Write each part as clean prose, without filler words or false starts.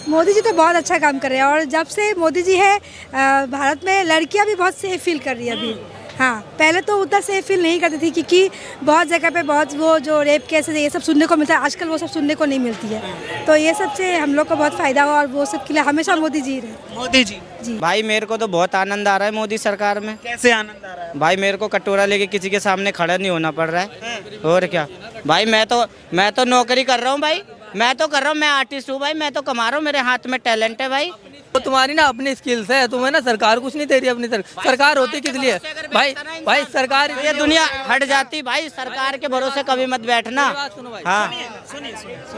मोदी जी तो बहुत अच्छा काम कर रहे हैं और जब से मोदी जी है भारत में लड़कियां भी बहुत सेफ फील कर रही है अभी। हाँ, पहले तो उतना सेफ फील नहीं करती थी क्योंकि बहुत जगह पे बहुत वो जो रेप केसेस ये सब सुनने को मिलता है, आजकल वो सब सुनने को नहीं मिलती है। तो ये सब से हम लोग को बहुत फ़ायदा हुआ और वो सब के लिए हमेशा मोदी जी रहे। मोदी जी जी भाई मेरे को तो बहुत आनंद आ रहा है मोदी सरकार में। कैसे आनंद आ रहा है? भाई मेरे को कटोरा लेके किसी के सामने खड़ा नहीं होना पड़ रहा है। और क्या भाई, मैं तो नौकरी कर रहा हूँ भाई, मैं तो कर रहा हूँ, मैं आर्टिस्ट हूँ भाई, मैं तो कमा रहा हूँ, मेरे हाथ में टैलेंट है भाई। तो तुम्हारी ना अपनी स्किल्स है, तुम्हें ना सरकार कुछ नहीं दे रही। अपनी सरकार होती किस लिए भाई सरकार ये दुनिया हट जाती भाई, सरकार के भरोसे कभी मत बैठना। हाँ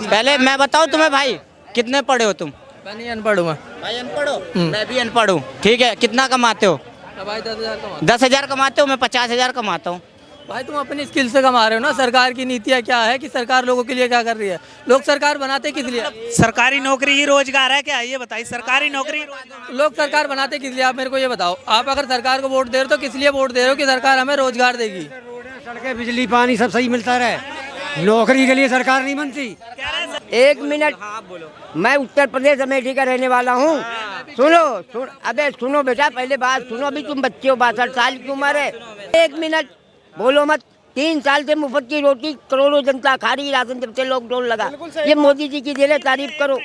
पहले मैं बताऊँ तुम्हें भाई, कितने पढ़े हो तुम? मैं नहीं अनपढ़ हूँ। भाई अनपढ़ हो? मैं भी अनपढ़ हूँ। ठीक है, कितना कमाते हो? भाई 10,000 10,000 कमाते हो, मैं 50,000 कमाता हूँ। भाई तुम अपनी स्किल से कमा रहे हो ना। सरकार की नीतियाँ क्या है कि सरकार लोगों के लिए क्या कर रही है? लोग सरकार बनाते किस लिए? सरकारी नौकरी ही रोजगार है क्या? ये बताइए, सरकारी नौकरी लोग सरकार बनाते किस लिए? आप मेरे को ये बताओ। आप अगर सरकार को वोट दे रहे हो तो किस लिए वोट दे रहे हो? कि सरकार हमें रोजगार देगी। सड़कें, बिजली, पानी सब सही मिलता रहे। नौकरी के लिए सरकार नहीं बनती। 1 मिनट, मैं उत्तर प्रदेश अमेठी का रहने वाला हूँ। अबे सुनो बेटा, पहले बात सुनो। अभी तुम बच्चे हो, 62 साल की उम्र है। 1 मिनट बोलो मत। 3 साल से मुफ्त की रोटी करोड़ों जनता खा रही, राशन जब से लॉकडाउन लगा। ये मोदी जी की देन है, तारीफ करो।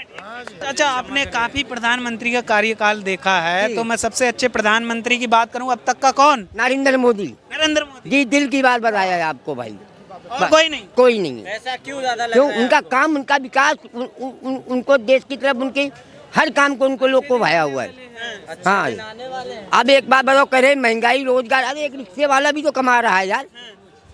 अच्छा, आपने काफी प्रधानमंत्री का कार्यकाल देखा है, तो मैं सबसे अच्छे प्रधानमंत्री की बात करूं अब तक का, कौन? नरेंद्र मोदी। नरेंद्र मोदी जी, दिल की बात बताया है आपको भाई। और कोई नहीं? कोई नहीं। ऐसा क्यों ज्यादा लग क्यों? रहा है? उनका काम, उनका विकास, उनको देश की तरफ, उनकी हर काम को उनको लोग को भाया हुआ है। हाँ, अब एक बात बताओ, कह रहे महंगाई, रोजगार। अरे एक रिक्शे वाला भी तो कमा रहा है यार,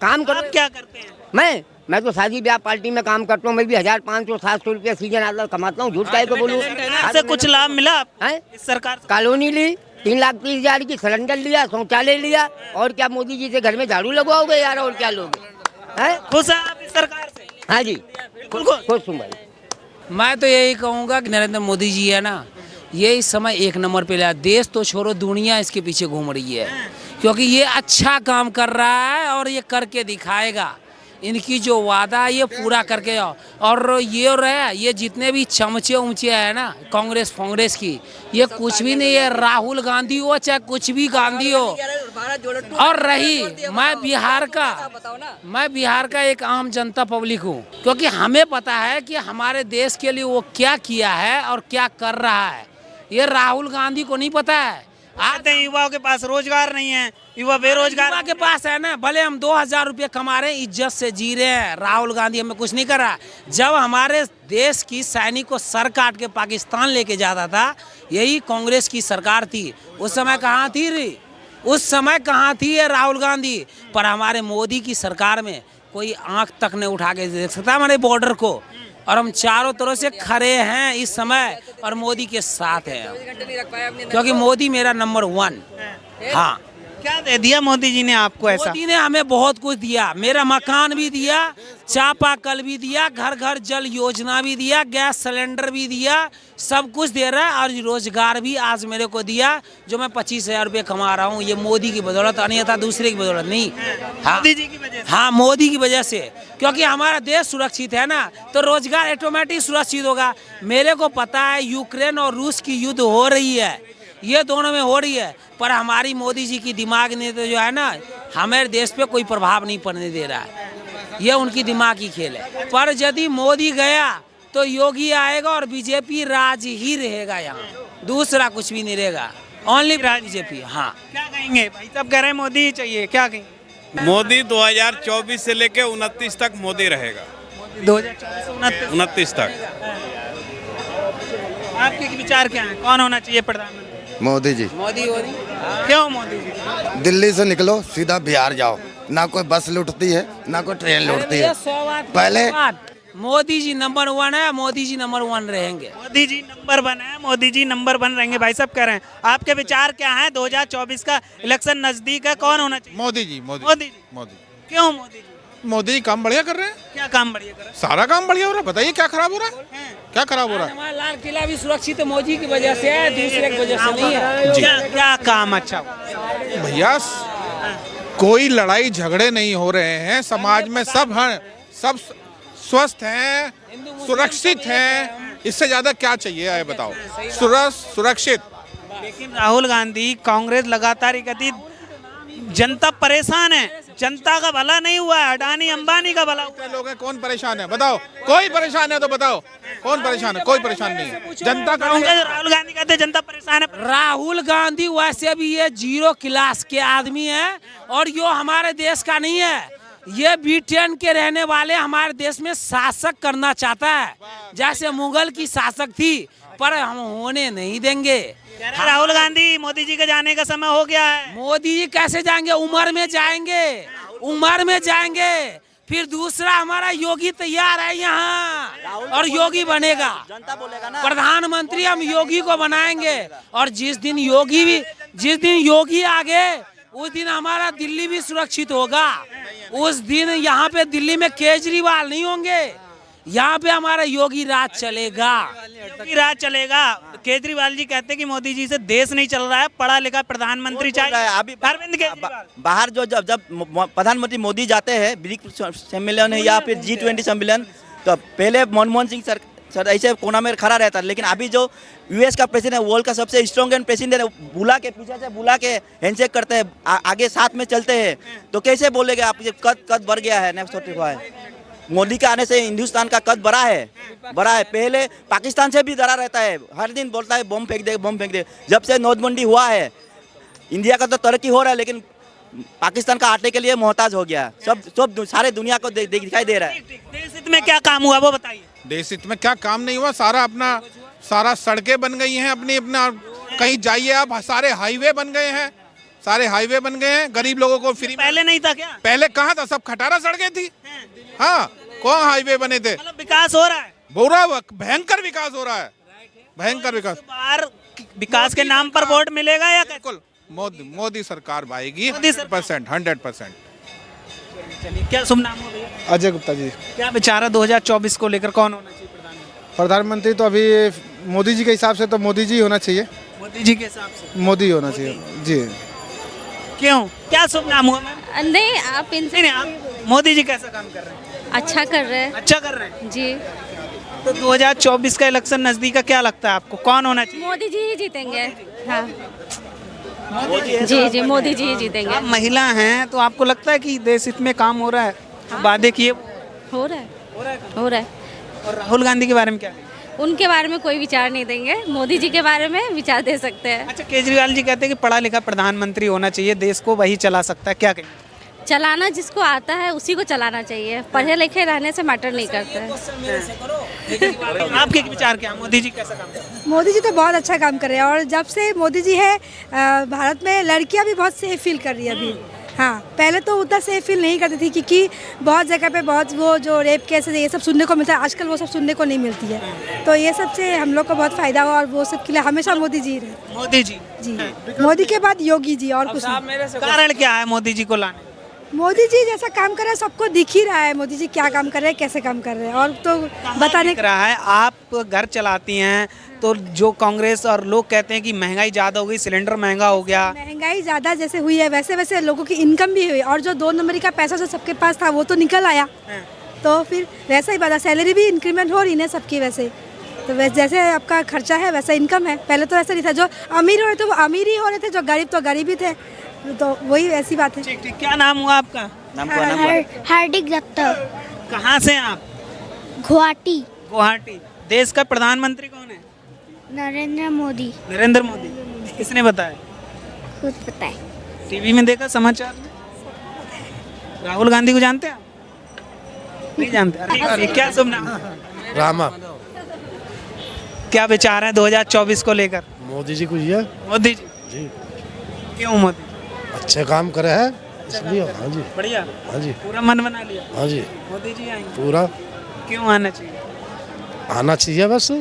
काम करो। आप क्या करते हैं? मैं तो शादी ब्याह पार्टी में काम करता हूँ। मैं भी 1,500-700 रुपया सीजन आता कमाता हूँ। झूठ काहे को बोलूँ? आपसे कुछ लाभ मिला हैं? इस सरकार से? कॉलोनी ली, 3,30,000 की सिलेंडर लिया, शौचालय लिया। और क्या मोदी जी से घर में झाड़ू लगवाओगे यार? और क्या लोगे? हैं? खुश है आप इस सरकार से? हाँ जी, खुश हूँ भाई। मैं तो यही कहूँगा कि नरेंद्र मोदी जी है ना, ये इस समय 1 नंबर पे लाया। देश तो छोड़ो, दुनिया इसके पीछे घूम रही है, क्योंकि ये अच्छा काम कर रहा है और ये करके दिखाएगा। इनकी जो वादा है ये पूरा करके आओ। और ये रहा, ये जितने भी चमचे उमचे है ना कांग्रेस की, ये कुछ भी नहीं है। राहुल गांधी हो चाहे कुछ भी गांधी हो। और रही मैं बिहार का एक आम जनता पब्लिक हूँ, क्योंकि हमें पता है कि हमारे देश के लिए वो क्या किया है और क्या कर रहा है। ये राहुल गांधी को नहीं पता है। आते हैं युवाओं के पास रोजगार नहीं है, युवा बेरोजगार। युवा के पास है ना, भले हम 2,000 रुपये कमा रहे हैं, इज्जत से जी रहे हैं। राहुल गांधी हमें कुछ नहीं कर रहा। जब हमारे देश की सैनिक को सर काट के पाकिस्तान लेके जाता था, यही कांग्रेस की सरकार थी। उस समय कहाँ थी रे? उस समय कहाँ थी ये राहुल गांधी? पर हमारे मोदी की सरकार में कोई आंख तक नहीं उठा के देख सकता हमारे बॉर्डर को। और हम चारों तरफ से खड़े हैं इस समय और मोदी के साथ हैं, क्योंकि मोदी मेरा नंबर 1। हाँ, क्या दे दिया मोदी जी ने आपको ऐसा? मोदी ने हमें बहुत कुछ दिया। मेरा मकान भी दिया, चापाकल भी दिया, घर घर जल योजना भी दिया, गैस सिलेंडर भी दिया, सब कुछ दे रहा है। और रोजगार भी आज मेरे को दिया, जो मैं 25,000 रुपये कमा रहा हूँ। ये मोदी की बदौलत, अन्यथा दूसरे की बदौलत नहीं। हाँ, मोदी जी की वजह से? हाँ, मोदी की वजह से, क्योंकि हमारा देश सुरक्षित है ना, तो रोजगार ऑटोमेटिक सुरक्षित होगा। मेरे को पता है यूक्रेन और रूस की युद्ध हो रही है, ये दोनों में हो रही है, पर हमारी मोदी जी की दिमाग ने तो जो है ना, हमारे देश पे कोई प्रभाव नहीं पड़ने दे रहा है। ये उनकी दिमाग की खेल है। पर यदि मोदी गया तो योगी आएगा और बीजेपी राज ही रहेगा यहाँ, दूसरा कुछ भी नहीं रहेगा। Only BJP. हाँ, क्या कहेंगे भाई? सब कह रहे हैं मोदी ही चाहिए, क्या कहेंगे? मोदी 2024 से लेके 29 तक मोदी रहेगा। 2029 तक। आपके विचार क्या है, कौन होना चाहिए प्रधानमंत्री? मोदी जी। क्यों मोदी जी? दिल्ली से निकलो सीधा बिहार जाओ, ना कोई बस लुटती है ना कोई ट्रेन लुटती है। पहले मोदी जी नंबर 1 है, मोदी जी नंबर 1 रहेंगे। मोदी जी नंबर 1 है, मोदी जी नंबर 1 रहेंगे। भाई सब कह रहे हैं, आपके विचार क्या हैं? 2024 का इलेक्शन नजदीक है, कौन होना चाहिए? मोदी जी। क्यों मोदी जी? मोदी जी काम बढ़िया कर रहे हैं। क्या काम बढ़िया कर रहे हैं? सारा काम बढ़िया हो रहा है। बताइए क्या खराब हो रहा है? क्या खराब हो रहा है? हमारा लाल किला भी सुरक्षित मोदी की वजह से है, दूसरे की वजह से नहीं है। क्या काम अच्छा हुआ? भैया कोई लड़ाई झगड़े नहीं हो रहे हैं समाज में, सब स्वस्थ हैं, सुरक्षित हैं। इससे ज्यादा क्या चाहिए ये बताओ। सुरक्षित। लेकिन राहुल गांधी, कांग्रेस लगातार ये कहती जनता परेशान है, जनता का भला नहीं हुआ है, अडानी अंबानी का भला हुआ कितने लोग हैं, कौन परेशान है बताओ। कोई परेशान है तो बताओ, कौन परेशान है? कोई परेशान नहीं है। जनता का राहुल गांधी कहते हैं जनता परेशान है। राहुल गांधी वैसे भी ये 0 क्लास के आदमी है और यो हमारे देश का नहीं है। ये ब्रिटेन के रहने वाले हमारे देश में शासक करना चाहता है, जैसे मुगल की शासक थी, पर हम होने नहीं देंगे। राहुल गांधी, मोदी जी के जाने का समय हो गया है। मोदी जी कैसे जाएंगे? उम्र में जाएंगे, उम्र में जाएंगे। फिर दूसरा हमारा योगी तैयार है यहाँ और योगी बनेगा, प्रधानमंत्री हम योगी को बनाएंगे। और जिस दिन योगी आ गए उस दिन हमारा दिल्ली भी सुरक्षित होगा। उस दिन यहाँ पे दिल्ली में केजरीवाल नहीं होंगे, यहाँ पे हमारा योगी राज चलेगा। योगी राज चलेगा। केजरीवाल जी कहते हैं कि मोदी जी से देश नहीं चल रहा है, पढ़ा लिखा प्रधानमंत्री चाहिए। अभी अरविंद केजरीवाल बाहर जब प्रधानमंत्री मोदी जाते हैं ब्रिक्स सम्मेलन है या फिर G20 सम्मेलन, तो पहले मनमोहन सिंह सर ऐसे कोना में खड़ा रहता है, लेकिन अभी जो यूएस का प्रेसिडेंट है, वर्ल्ड का सबसे स्ट्रॉन्ग प्रेसिडेंट है, बुला के पीछे से बुला के हैंडशेक करते हैं, आगे साथ में चलते हैं, तो कैसे बोलेंगे आप ये कद बढ़ गया है। नेक्स्ट हुआ है मोदी के आने से हिंदुस्तान का कद बड़ा है। पहले पाकिस्तान से भी डरा रहता है, हर दिन बोलता है बम फेंक दे। जब से नोटबंदी हुआ है, इंडिया का तो तरक्की हो रहा है, लेकिन पाकिस्तान का आटे के लिए मोहताज हो गया। सब सारे दुनिया को दिखाई दे रहा है। देश हित में क्या काम हुआ वो बताइए। देश हित में क्या काम नहीं हुआ? सारा सड़कें बन गई हैं, अपना कहीं जाइए आप, सारे हाईवे बन गए हैं, गरीब लोगों को फ्री। पहले नहीं था क्या? पहले कहाँ था? सब खटारा सड़कें थी। हाँ, कौन हाईवे बने थे? मतलब विकास हो रहा है, बुरा भयंकर विकास हो रहा है, भयंकर विकास। बाहर विकास के नाम पर वोट मिलेगा या बिल्कुल मोदी सरकार आएगी 100%। चलिए, क्या शुभ नाम हो भैया? अजय गुप्ता जी। क्या विचार है 2024 को लेकर, कौन होना चाहिए प्रधानमंत्री? तो अभी मोदी जी के हिसाब से तो मोदी जी होना चाहिए। मोदी जी के हिसाब से मोदी होना चाहिए जी। क्यों, क्या शुभ नाम हुआ मैम? नहीं, आप इनसे नहीं, आप मोदी जी कैसा काम कर रहे हैं? अच्छा कर रहे हैं जी। तो 2024 का इलेक्शन नजदीक है, क्या लगता है आपको कौन होना चाहिए? मोदी जी ही जीतेंगे। हाँ जी, मोदी जी ही जीतेंगे। आप महिला हैं तो आपको लगता है कि देश हित में काम हो रहा है? हाँ। वादे किए हो रहा है। और राहुल गांधी के बारे में क्या? उनके बारे में कोई विचार नहीं देंगे, मोदी जी के बारे में विचार दे सकते हैं। अच्छा, केजरीवाल जी कहते हैं कि पढ़ा लिखा प्रधानमंत्री होना चाहिए, देश को वही चला सकता है, क्या कहें? चलाना जिसको आता है उसी को चलाना चाहिए, पढ़े लिखे रहने से मैटर नहीं करता है। आपके विचार क्या? मोदी जी कैसा काम कर रहे हैं? मोदी जी तो बहुत अच्छा काम कर रहे हैं और जब से मोदी जी है भारत में लड़कियां भी बहुत सेफ फील कर रही है अभी। हाँ, पहले तो उतना सेफ फील नहीं करती थी, क्योंकि बहुत जगह पे बहुत वो जो रेप केसेस ये सब सुनने को मिलता है, आजकल वो सब सुनने को नहीं मिलती है। तो ये सब से हम लोग को बहुत फ़ायदा हुआ और वो सब के लिए हमेशा मोदी जी रहे। मोदी जी मोदी के बाद योगी जी, और कुछ नहीं। कारण क्या है मोदी जी को लाने? मोदी जी जैसा काम कर रहे हैं सबको दिख ही रहा है, मोदी जी क्या काम कर रहे हैं, कैसे काम कर रहे हैं, और तो बताने रहा है। आप घर चलाती हैं तो जो कांग्रेस और लोग कहते हैं कि महंगाई ज़्यादा हो गई, सिलेंडर महंगा हो गया। महंगाई ज़्यादा जैसे हुई है वैसे वैसे लोगों की इनकम भी हुई, और जो 2 नंबरी का पैसा जो सबके पास था वो तो निकल आया, तो फिर वैसा ही बात, सैलरी भी इंक्रीमेंट हो रही है सबकी वैसे। तो जैसे आपका खर्चा है वैसा इनकम है। पहले तो ऐसा नहीं था, जो अमीर हो रहे थे वो अमीर ही हो रहे थे, जो गरीब तो गरीब ही थे, तो वही ऐसी बात है। ठीक, क्या नाम हुआ आपका? हार्दिक दत्त। कहाँ से आप? गुवाहाटी। देश का प्रधानमंत्री कौन है? नरेंद्र मोदी। नरेंद्र मोदी। किसने बताया? खुद पता है, टीवी में देखा, समाचार में। राहुल गांधी को जानते हैं? नहीं जानते। क्या शुभ नाम? रामा। क्या विचार है 2024 को लेकर? मोदी जी को ये मोदी जी। क्यों मोदी? अच्छे काम करे हैं इसलिए। हाँ जी, बढ़िया। हाँ जी, पूरा मन बना लिया। हाँ जी, मोदी जी आएंगे पूरा। क्यों आना चाहिए? आना चाहिए, बस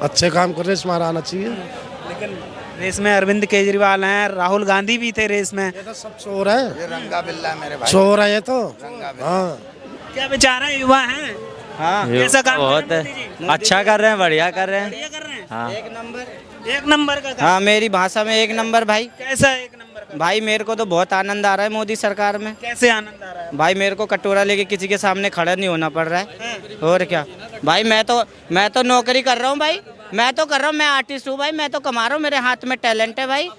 अच्छे काम कर रहे इसमें आना चाहिए। लेकिन रेस में अरविंद केजरीवाल हैं, राहुल गांधी भी थे रेस में। ये तो सब चोर है, ये रंगा बिल्ला मेरे भाई, चोर है ये तो। हाँ, क्या विचार है? युवा हैं। हाँ, कैसा काम बहुत अच्छा कर रहे हैं, बढ़िया कर रहे हैं। बढ़िया कर रहे हैं। हाँ, एक नंबर का काम। हाँ, मेरी भाषा में 1 नंबर भाई। कैसा 1 नंबर का? भाई मेरे को तो बहुत आनंद आ रहा है मोदी सरकार में। कैसे आनंद आ रहा है? भाई मेरे को कटोरा लेके किसी के सामने खड़ा नहीं होना पड़ रहा है, और क्या। भाई मैं तो नौकरी कर रहा हूँ भाई, मैं तो कर रहा हूँ, मैं आर्टिस्ट हूँ भाई, मैं तो कमा रहा हूँ, मेरे हाथ में टैलेंट है भाई।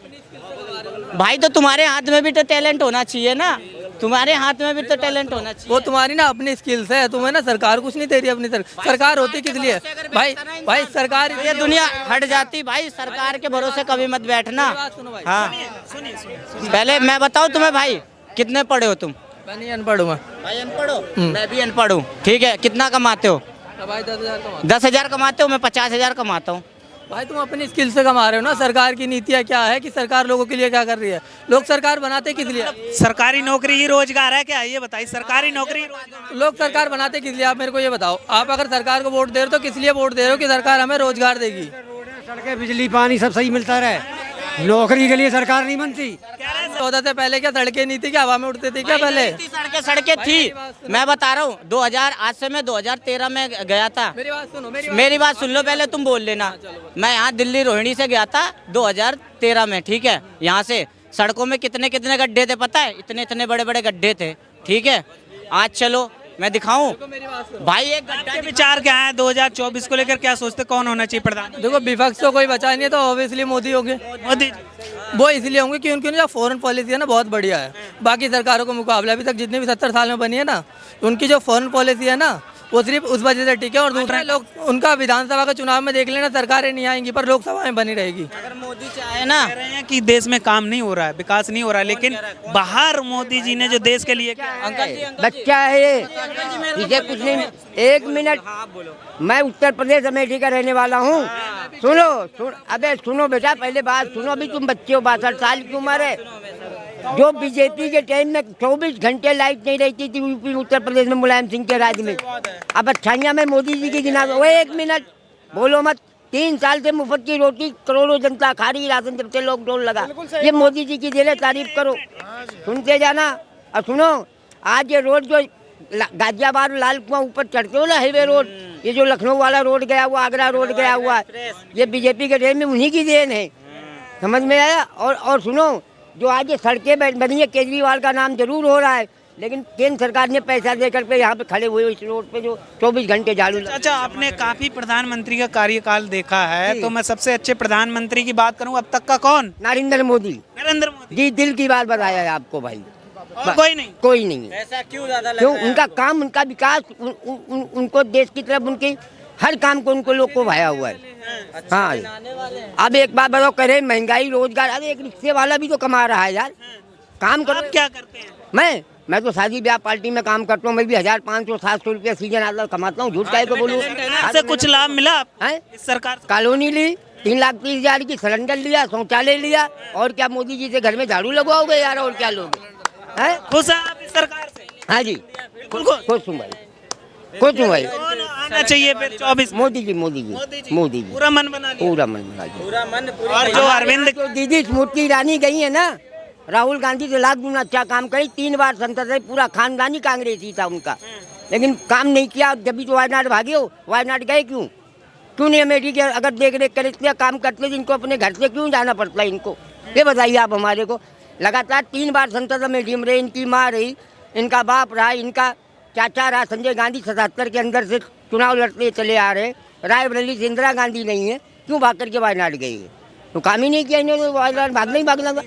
भाई तो तुम्हारे हाथ में भी तो टैलेंट होना चाहिए ना, तुम्हारे हाथ में भी तो टैलेंट होना चाहिए। वो तुम्हारी ना अपनी स्किल्स है, तुम्हें ना सरकार कुछ नहीं दे रही अपनी सरकार होती किस लिए भाई सरकार ये दुनिया हट जाती भाई, सरकार के भरोसे कभी मत बैठना। हाँ पहले मैं बताऊँ तुम्हें भाई, कितने पढ़े हो तुम? मैं नहीं अनपढ़ हूँ। भाई अनपढ़ हो? मैं भी अनपढ़ हूँ। ठीक है, कितना कमाते हो? भाई 10,000 10,000 कमाते हो, मैं 50,000 कमाता हूँ। भाई तुम अपनी स्किल से कमा रहे हो ना, सरकार की नीतियाँ क्या है कि सरकार लोगों के लिए क्या कर रही है, लोग सरकार बनाते किस लिए? सरकारी नौकरी ही रोजगार है क्या, ये बताइए? सरकारी नौकरी लोग सरकार बनाते किस लिए, आप मेरे को ये बताओ। आप अगर सरकार को वोट दे रहे हो तो किस लिए वोट दे रहे हो? कि सरकार हमें रोजगार देगी। सड़कें बिजली पानी सब सही मिलता रहे, नौकरी के लिए सरकार नहीं बनती। 14 से पहले क्या सड़कें नहीं थी, क्या हवा में उड़ते थे क्या पहले? सड़कें थी, मैं बता रहा हूँ 2000 आज से मैं 2013 में गया था। मेरी बात सुन लो पहले, तुम बोल लेना। मैं यहाँ दिल्ली रोहिणी से गया था 2013 में, ठीक है। यहाँ से सड़कों में कितने कितने गड्ढे थे पता है? इतने इतने बड़े बड़े गड्ढे थे, ठीक है। आज चलो मैं दिखाऊं भाई, एक गड्ढा। विचार क्या है 2024 को लेकर, क्या सोचते कौन होना चाहिए प्रधान? देखो विपक्ष तो कोई बचा नहीं है, तो ऑब्वियसली मोदी होंगे। मोदी वो इसलिए होंगे कि उनकी जो फॉरेन पॉलिसी है ना बहुत बढ़िया है, बाकी सरकारों के मुकाबले। अभी तक जितने भी 70 साल में बनी है ना, उनकी जो फॉरेन पॉलिसी है ना, वो सिर्फ उस वजह से ठीक है। और दूसरा लोग उनका विधानसभा का चुनाव में देख लेना, सरकारें नहीं आएंगी पर लोकसभा में बनी रहेगी। अगर मोदी चाहे ना, कह रहे हैं कि देश में काम नहीं हो रहा है, विकास नहीं हो रहा है, लेकिन बाहर मोदी जी ने जो देश के लिए बच्चा है ये, इसे कुछ नहीं। एक मिनट, मैं उत्तर प्रदेश अमेठी का रहने वाला हूँ। अबे सुनो बेटा, पहले बात सुनो। अभी तुम बच्चे हो, 62 साल की उम्र है। जो बीजेपी के टाइम में 24 घंटे लाइट नहीं रहती थी यूपी उत्तर प्रदेश में मुलायम सिंह के राज में, अब अच्छाइयाँ में मोदी जी की गिना। वो एक मिनट बोलो मत। 3 साल से मुफ्त की रोटी करोड़ों जनता खा रही, राशन जब से लॉकडाउन लगा। ये मोदी जी की दिले तारीफ करो, सुनते जाना। और सुनो, आज ये रोड जो गाजियाबाद लाल कुआं ऊपर चढ़ते हो ना, हाईवे रोड, ये जो लखनऊ वाला रोड गया हुआ, आगरा रोड गया हुआ, ये बीजेपी के टाइम में उन्हीं की देन है, समझ में आया? और सुनो, जो आज ये सड़कें बनी है, केजरीवाल का नाम जरूर हो रहा है, लेकिन केंद्र सरकार ने पैसा देकर के यहाँ पे खड़े हुए इस रोड पे जो 24 घंटे झाड़ू। अच्छा, आपने काफी प्रधानमंत्री का कार्यकाल देखा है, तो मैं सबसे अच्छे प्रधानमंत्री की बात करूं अब तक का, कौन? नरेंद्र मोदी। नरेंद्र मोदी जी, दिल की बात बताया है आपको भाई। और कोई नहीं? कोई नहीं। ऐसा क्यों ज्यादा? क्यों? उनका काम, उनका विकास, उनको देश की तरफ, उनकी हर काम को उनको लोग को भाया हुआ है। हाँ, अब एक बात बताओ, करे महंगाई, रोजगार। अब एक रिक्शे वाला भी तो कमा रहा है यार, काम करो। क्या करते हैं? मैं तो शादी ब्याह पार्टी में काम करता हूँ। मैं भी 1500-700 रुपया सीजन आता कमाता हूँ। झूठ काहे को बोलूँ? इससे कुछ लाभ मिला है इस सरकार से? कॉलोनी ली 3,30,000 की, सिलेंडर लिया, शौचालय लिया, और क्या मोदी जी से घर में झाड़ू लगवाओगे यार? और क्या लोगे? खुश हैं आप इस सरकार से? हाँ जी, खुश हूँ भाई, खुश हूँ भाई। आना चाहिए फिर 24? मोदी जी पूरा मन बना लिया? पूरा मन बना लिया। और जो अरविंद जो दीदी स्मृति ईरानी गई है ना, राहुल गांधी से लाख गुना अच्छा काम करी। 3 बार संसद से, पूरा खानदानी कांग्रेसी था उनका, लेकिन काम नहीं किया। जब भी तो वायनाड भागे हो, वायनाड गए क्यों नहीं? अमेठी के अगर देख रेख करे, काम करते थे, इनको अपने घर से क्यों जाना पड़ता है इनको? ये बताइए आप हमारे को। लगातार 3 बार संसद अमेठी में रहे, इनकी माँ रही, इनका बाप रहा, इनका चाचा रहा संजय गांधी। 77 के अंदर से चुनाव लड़ते चले आ रहे। रायबरेली से इंदिरा गांधी नहीं है, क्यों भाग करके वायनाड गई? तो काम ही नहीं किया इन्होंने, वायनाड भागना ही भागना था।